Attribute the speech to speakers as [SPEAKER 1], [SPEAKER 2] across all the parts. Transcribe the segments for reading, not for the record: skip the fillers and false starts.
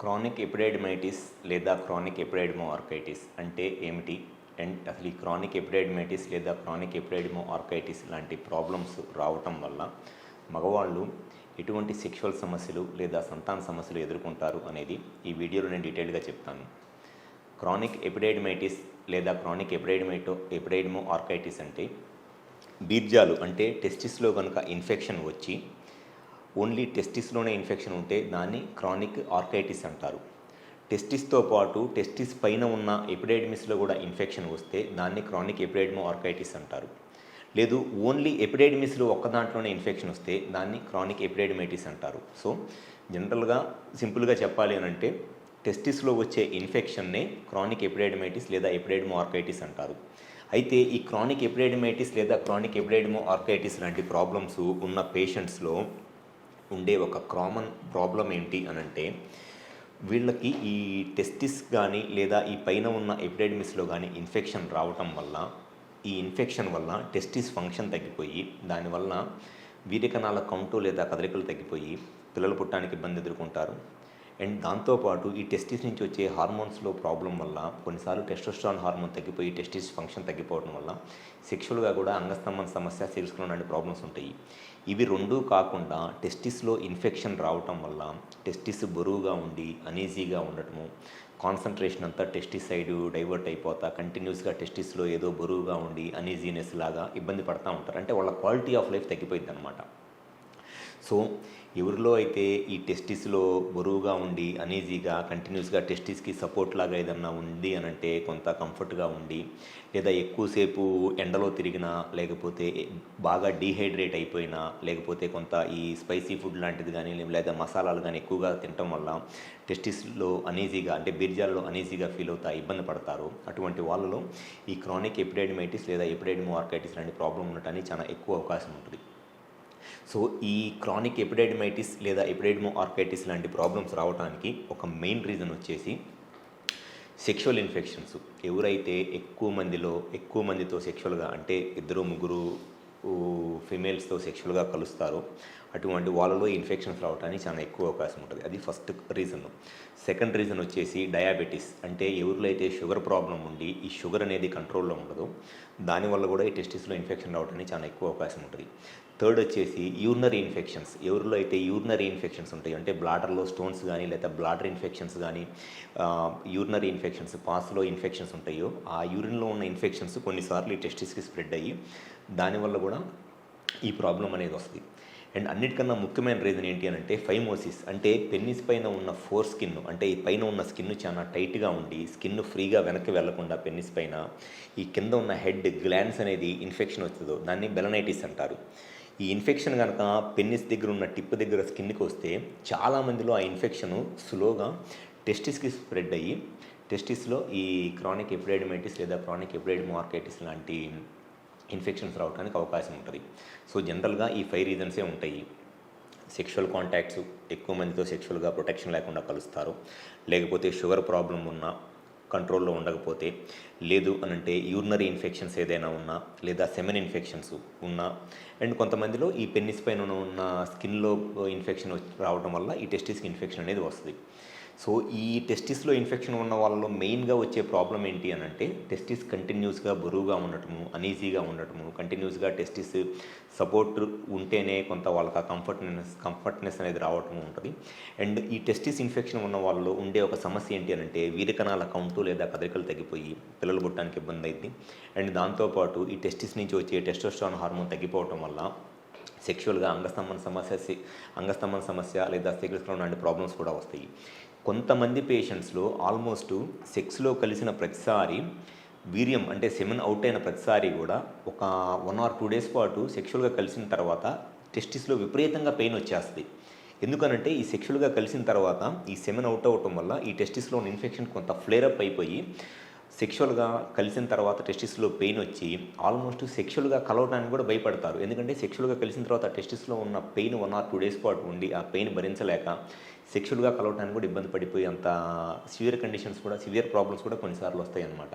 [SPEAKER 1] Chronic ఎపిడైడిమైటిస్ లేదా chronic ఎపిడైడిమో orchitis అంటే ఏమిటి? అండ్ అసలు ఈ క్రానిక్ ఎపిడైడిమైటిస్ లేదా క్రానిక్ ఎపిడైడిమో ఆర్కైటిస్ లాంటి ప్రాబ్లమ్స్ రావటం వల్ల మగవాళ్ళు ఎటువంటి సెక్షువల్ సమస్యలు లేదా సంతాన సమస్యలు ఎదుర్కొంటారు అనేది ఈ వీడియోలో నేను డీటెయిల్గా చెప్తాను. క్రానిక్ ఎపిడైడిమైటిస్ లేదా క్రానిక్ ఎపిడైడిమో ఆర్కైటిస్ అంటే బీర్జాలు అంటే టెస్టిస్లో కనుక ఇన్ఫెక్షన్ వచ్చి ఓన్లీ టెస్టిస్లోనే ఇన్ఫెక్షన్ ఉంటే దాన్ని క్రానిక్ ఆర్కైటిస్ అంటారు. టెస్టిస్తో పాటు టెస్టిస్ పైన ఉన్న ఎపిడైడిమిస్లో కూడా ఇన్ఫెక్షన్ వస్తే దాన్ని క్రానిక్ ఎపిడైడిమో ఆర్కైటిస్ అంటారు. లేదు ఓన్లీ ఎపిడైడిమిస్లో ఒక్క దాంట్లోనే ఇన్ఫెక్షన్ వస్తే దాన్ని క్రానిక్ ఎపిడైడిమైటిస్ అంటారు. సో జనరల్గా సింపుల్గా చెప్పాలి అని అంటే టెస్టిస్లో వచ్చే ఇన్ఫెక్షన్నే క్రానిక్ ఎపిడైడిమైటిస్ లేదా ఎపిడైడిమో ఆర్కైటిస్ అంటారు. అయితే ఈ క్రానిక్ ఎపిడైడిమైటిస్ లేదా క్రానిక్ ఎపిడైడిమో ఆర్కైటిస్ లాంటి ప్రాబ్లమ్స్ ఉన్న పేషెంట్స్లో ఉండే ఒక కామన్ ప్రాబ్లం ఏంటి అని అంటే వీళ్ళకి ఈ టెస్టిస్ కానీ లేదా ఈ పైన ఉన్న ఎపిడైడిమిస్లో కానీ ఇన్ఫెక్షన్ రావటం వల్ల ఈ ఇన్ఫెక్షన్ వల్ల టెస్టిస్ ఫంక్షన్ తగ్గిపోయి దానివల్ల వీర్యకణాల కౌంటు లేదా కదలికలు తగ్గిపోయి పిల్లలు పుట్టడానికి ఇబ్బంది ఎదుర్కొంటారు. అండ్ దాంతోపాటు ఈ టెస్టిస్ నుంచి వచ్చే హార్మోన్స్లో ప్రాబ్లం వల్ల కొన్నిసార్లు టెస్టోస్టెరాన్ హార్మోన్ తగ్గిపోయి టెస్టిస్ ఫంక్షన్ తగ్గిపోవడం వల్ల సెక్షువల్గా కూడా అంగస్తంభన సమస్య సిరస్లో లాంటి ప్రాబ్లమ్స్ ఉంటాయి. ఇవి రెండూ కాకుండా టెస్టిస్లో ఇన్ఫెక్షన్ రావటం వల్ల టెస్టిస్ బరువుగా ఉండి అనీజీగా ఉండటము, కాన్సన్ట్రేషన్ అంతా టెస్టిస్ సైడ్ డైవర్ట్ అయిపోతా కంటిన్యూస్గా టెస్టిస్లో ఏదో బరువుగా ఉండి అనీజీనెస్ లాగా ఇబ్బంది పడుతూ ఉంటారు. అంటే వాళ్ళ క్వాలిటీ ఆఫ్ లైఫ్ తగ్గిపోయింది అనమాట. సో ఎవరిలో అయితే ఈ టెస్టిస్లో బరువుగా ఉండి అనీజీగా కంటిన్యూస్గా టెస్టిస్కి సపోర్ట్ లాగా ఏదన్నా ఉంది అని అంటే కొంత కంఫర్ట్గా ఉండి లేదా ఎక్కువసేపు ఎండలో తిరిగినా లేకపోతే బాగా డీహైడ్రేట్ అయిపోయినా లేకపోతే కొంత ఈ స్పైసీ ఫుడ్ లాంటిది కానీ లేదా మసాలాలు కానీ ఎక్కువగా తినటం వల్ల టెస్టిస్లో అనీజీగా అంటే బీర్జాల్లో అనీజీగా ఫీల్ అవుతా ఇబ్బంది పడతారు. అటువంటి వాళ్ళలో ఈ క్రానిక్ ఎపిడైడిమైటిస్ లేదా ఎపిడైడిమో ఆర్కైటిస్ లాంటి ప్రాబ్లం ఉండటానికి చాలా ఎక్కువ అవకాశం ఉంటుంది. సో ఈ క్రానిక్ ఎపిడైడిమైటిస్ లేదా ఎపిడైడిమో ఆర్కైటిస్ లాంటి ప్రాబ్లమ్స్ రావడానికి ఒక మెయిన్ రీజన్ వచ్చేసి సెక్షువల్ ఇన్ఫెక్షన్స్. ఎవరైతే ఎక్కువ మందితో సెక్షువల్గా అంటే ఇద్దరు ముగ్గురు ఫిమేల్స్తో సెక్షువల్గా కలుస్తారో అటువంటి వాళ్ళలో ఇన్ఫెక్షన్స్ రావడానికి చాలా ఎక్కువ అవకాశం ఉంటుంది. అది ఫస్ట్ రీజన్. సెకండ్ రీజన్ వచ్చేసి డయాబెటీస్. అంటే ఎవరిలో అయితే షుగర్ ప్రాబ్లం ఉండి ఈ షుగర్ అనేది కంట్రోల్లో ఉండదు దానివల్ల కూడా ఈ టెస్టిస్లో ఇన్ఫెక్షన్ రావడానికి చాలా ఎక్కువ అవకాశం ఉంటుంది. థర్డ్ వచ్చేసి యూరినరీ ఇన్ఫెక్షన్స్. ఎవరిలో అయితే యూరినరీ ఇన్ఫెక్షన్స్ ఉంటాయి అంటే బ్లాడర్లో స్టోన్స్ కానీ లేదా బ్లాడర్ ఇన్ఫెక్షన్స్ కానీ యూరినరీ ఇన్ఫెక్షన్స్ పాస్లో ఇన్ఫెక్షన్స్ ఉంటాయో ఆ యూరిన్లో ఉన్న ఇన్ఫెక్షన్స్ కొన్నిసార్లు ఈ టెస్టిస్కి స్ప్రెడ్ అయ్యి దానివల్ల కూడా ఈ ప్రాబ్లం అనేది వస్తుంది. అండ్ అన్నిటికన్నా ముఖ్యమైన రీజన్ ఏంటి అని అంటే ఫైమోసిస్. అంటే పెన్నిస్ పైన ఉన్న ఫోర్ స్కిన్ అంటే ఈ పైన ఉన్న స్కిన్ చాలా టైట్గా ఉండి స్కిన్ ఫ్రీగా వెనక్కి వెళ్లకుండా పెన్నిస్ పైన ఈ కింద ఉన్న హెడ్ గ్లాండ్స్ అనేది ఇన్ఫెక్షన్ వస్తుందో దాన్ని బెలనైటిస్ అంటారు. ఈ ఇన్ఫెక్షన్ కనుక పెన్నిస్ దగ్గర ఉన్న టిప్ దగ్గర స్కిన్కి వస్తే చాలామందిలో ఆ ఇన్ఫెక్షన్ స్లోగా టెస్టిస్కి స్ప్రెడ్ అయ్యి టెస్టిస్లో ఈ క్రానిక్ ఎపిడైడిమైటిస్ లేదా క్రానిక్ ఎపిడైడిమో ఆర్కైటిస్ లాంటి ఇన్ఫెక్షన్స్ రావడానికి అవకాశం ఉంటుంది. సో జనరల్గా ఈ 5 రీజన్సే ఉంటాయి. సెక్షువల్ కాంటాక్ట్స్, ఎక్కువ మందితో సెక్షువల్గా ప్రొటెక్షన్ లేకుండా కలుస్తారు, లేకపోతే షుగర్ ప్రాబ్లం ఉన్నా కంట్రోల్లో ఉండకపోతే, లేదు అనంటే యూరినరీ ఇన్ఫెక్షన్స్ ఏదైనా ఉన్నా లేదా సెమెన్ ఇన్ఫెక్షన్స్ ఉన్నా, అండ్ కొంతమందిలో ఈ పెన్నిస్ పైన ఉన్న స్కిన్లో ఇన్ఫెక్షన్ రావడం వల్ల ఈ టెస్టిస్కి ఇన్ఫెక్షన్ అనేది వస్తుంది. సో ఈ టెస్టిస్లో ఇన్ఫెక్షన్ ఉన్న వాళ్ళలో మెయిన్గా వచ్చే ప్రాబ్లం ఏంటి అని అంటే టెస్టిస్ కంటిన్యూస్గా బరువుగా ఉండటము, అనీజీగా ఉండటము, కంటిన్యూస్గా టెస్టిస్ సపోర్ట్ ఉంటేనే కొంత వాళ్ళకి ఆ కంఫర్ట్నెస్ అనేది రావటం ఉంటుంది. అండ్ ఈ టెస్టిస్ ఇన్ఫెక్షన్ ఉన్న వాళ్ళలో ఉండే ఒక సమస్య ఏంటి అని అంటే వీర్యకణాల కౌంటు లేదా కదలికలు తగ్గిపోయి పిల్లలు పుట్టడానికి ఇబ్బంది అయింది. అండ్ దాంతోపాటు ఈ టెస్టిస్ నుంచి వచ్చే టెస్టోస్టెరాన్ హార్మోన్ తగ్గిపోవటం వల్ల సెక్షువల్గా అంగస్తంభన సమస్య లేదా సెక్స్లో లాంటి ప్రాబ్లమ్స్ కూడా వస్తాయి. కొంతమంది పేషెంట్స్లో ఆల్మోస్ట్ సెక్స్లో కలిసిన ప్రతిసారి వీర్యం అంటే సెమెన్ అవుట్ అయిన ప్రతిసారి కూడా ఒక 1 or 2 days పాటు సెక్షువల్గా కలిసిన తర్వాత టెస్టిస్లో విపరీతంగా పెయిన్ వచ్చేస్తుంది. ఎందుకనంటే ఈ సెక్షువల్గా కలిసిన తర్వాత ఈ సెమెన్ అవుట్ అవ్వటం వల్ల ఈ టెస్టిస్లో ఇన్ఫెక్షన్ కొంత ఫ్లేరప్ అయిపోయి సెక్షువల్గా కలిసిన తర్వాత టెస్టిస్లో పెయిన్ వచ్చి ఆల్మోస్ట్ సెక్షువల్గా కలవడానికి కూడా భయపడతారు. ఎందుకంటే సెక్షువల్గా కలిసిన తర్వాత టెస్టిస్లో ఉన్న పెయిన్ 1 or 2 days పాటు ఉండి ఆ పెయిన్ భరించలేక సెక్షువల్గా కలవడానికి కూడా ఇబ్బంది పడిపోయి అంత సివియర్ కండిషన్స్ కూడా సివియర్ ప్రాబ్లమ్స్ కూడా కొన్నిసార్లు వస్తాయి అన్నమాట.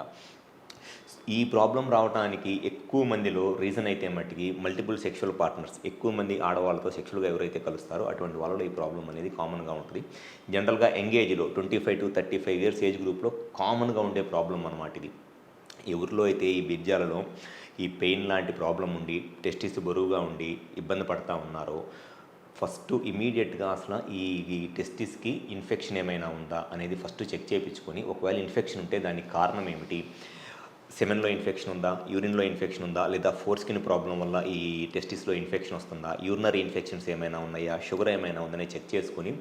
[SPEAKER 1] ఈ ప్రాబ్లం రావడానికి ఎక్కువ మందిలో రీజన్ అయితే మట్టికి మల్టిపుల్ సెక్షువల్ పార్ట్నర్స్, ఎక్కువ మంది ఆడవాళ్ళతో సెక్షువల్గా ఎవరైతే కలుస్తారో అటువంటి వాళ్ళలో ఈ ప్రాబ్లం అనేది కామన్గా ఉంటుంది. జనరల్గా యంగ్ ఏజ్లో 25 to 35 ఇయర్స్ ఏజ్ గ్రూప్లో కామన్గా ఉండే ప్రాబ్లం అన్నమాట ఇది. ఎవరిలో అయితే ఈ బీజాలలో ఈ పెయిన్ లాంటి ప్రాబ్లం ఉండి టెస్టిస్ బరువుగా ఉండి ఇబ్బంది పడతా ఉన్నారో ఫస్ట్ ఇమీడియట్గా అసలు ఈ టెస్టిస్కి ఇన్ఫెక్షన్ ఏమైనా ఉందా అనేది ఫస్ట్ చెక్ చేయించుకొని, ఒకవేళ ఇన్ఫెక్షన్ ఉంటే దానికి కారణం ఏమిటి, సెమెన్లో ఇన్ఫెక్షన్ ఉందా, యూరిన్లో ఇన్ఫెక్షన్ ఉందా, లేదా ఫోర్ స్కిన్ ప్రాబ్లం వల్ల ఈ టెస్టిస్లో ఇన్ఫెక్షన్ వస్తుందా, యూరినరీ ఇన్ఫెక్షన్స్ ఏమైనా ఉన్నాయా, షుగర్ ఏమైనా ఉందని చెక్ చేసుకొని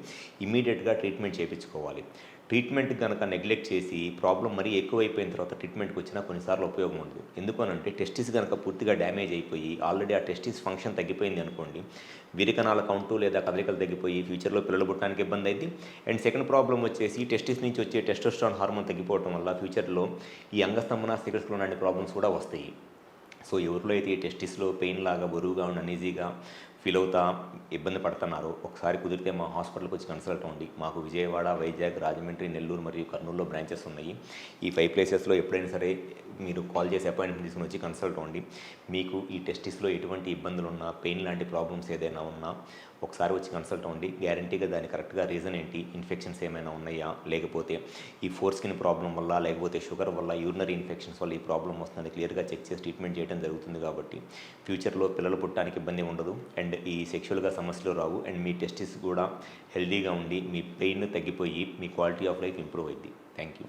[SPEAKER 1] ఇమీడియట్గా ట్రీట్మెంట్ చేయించుకోవాలి. ట్రీట్మెంట్ కనుక నెగ్లెక్ట్ చేసి ప్రాబ్లం మరీ ఎక్కువైపోయిన తర్వాత ట్రీట్మెంట్కి వచ్చినా కొన్నిసార్లు ఉపయోగం ఉండదు. ఎందుకనంటే టెస్టిస్ కనుక పూర్తిగా డ్యామేజ్ అయిపోయి ఆల్రెడీ ఆ టెస్టిస్ ఫంక్షన్ తగ్గిపోయింది అనుకోండి, విరికణాల కౌంటు లేదా కదలికలు తగ్గిపోయి ఫ్యూచర్లో పిల్లలు పుట్టడానికి ఇబ్బంది అయింది. అండ్ సెకండ్ ప్రాబ్లం వచ్చేసి టెస్టిస్ నుంచి వచ్చే టెస్టోస్టెరాన్ హార్మోన్ తగ్గిపోవడం వల్ల ఫ్యూచర్లో ఈ అంగస్తంభన సికల్స్లో లాంటి ప్రాబ్లమ్స్ కూడా వస్తాయి. సో ఎవరిలో అయితే ఈ టెస్టిస్లో పెయిన్ లాగా బరువుగా ఉన్న అనీజీగా ఫీల్ అవుతా ఇబ్బంది పడుతున్నారో ఒకసారి కుదిరితే మా హాస్పిటల్కి వచ్చి కన్సల్ట్ అవ్వండి. మాకు విజయవాడ, వైజాగ్, రాజమండ్రి, నెల్లూరు మరియు కర్నూలులో బ్రాంచెస్ ఉన్నాయి. ఈ 5 ప్లేసెస్లో ఎప్పుడైనా సరే మీరు కాల్ చేసి అపాయింట్మెంట్ తీసుకుని వచ్చి కన్సల్ట్ అవ్వండి. మీకు ఈ టెస్టిస్లో ఎటువంటి ఇబ్బందులు ఉన్నా, పెయిన్ లాంటి ప్రాబ్లమ్స్ ఏదైనా ఉన్నా ఒకసారి వచ్చి కన్సల్ట్ అవ్వండి. గ్యారంటీగా దాని కరెక్ట్గా రీజన్ ఏంటి, ఇన్ఫెక్షన్స్ ఏమైనా ఉన్నాయా, లేకపోతే ఈ ఫోర్ స్కిన్ ప్రాబ్లం వల్ల, లేకపోతే షుగర్ వల్ల, యూరినరీ ఇన్ఫెక్షన్స్ వల్ల ఈ ప్రాబ్లం వస్తుందని క్లియర్గా చెక్ చేసి ట్రీట్మెంట్ చేయడం జరుగుతుంది. కాబట్టి ఫ్యూచర్లో పిల్లలు పుట్టడానికి ఇబ్బంది ఉండదు అండ్ ఈ సెక్షువల్గా సమస్యలు రావు అండ్ మీ టెస్టిస్ కూడా హెల్దీగా ఉండి మీ పెయిన్ తగ్గిపోయి మీ క్వాలిటీ ఆఫ్ లైఫ్ ఇంప్రూవ్ అయింది. Thank you.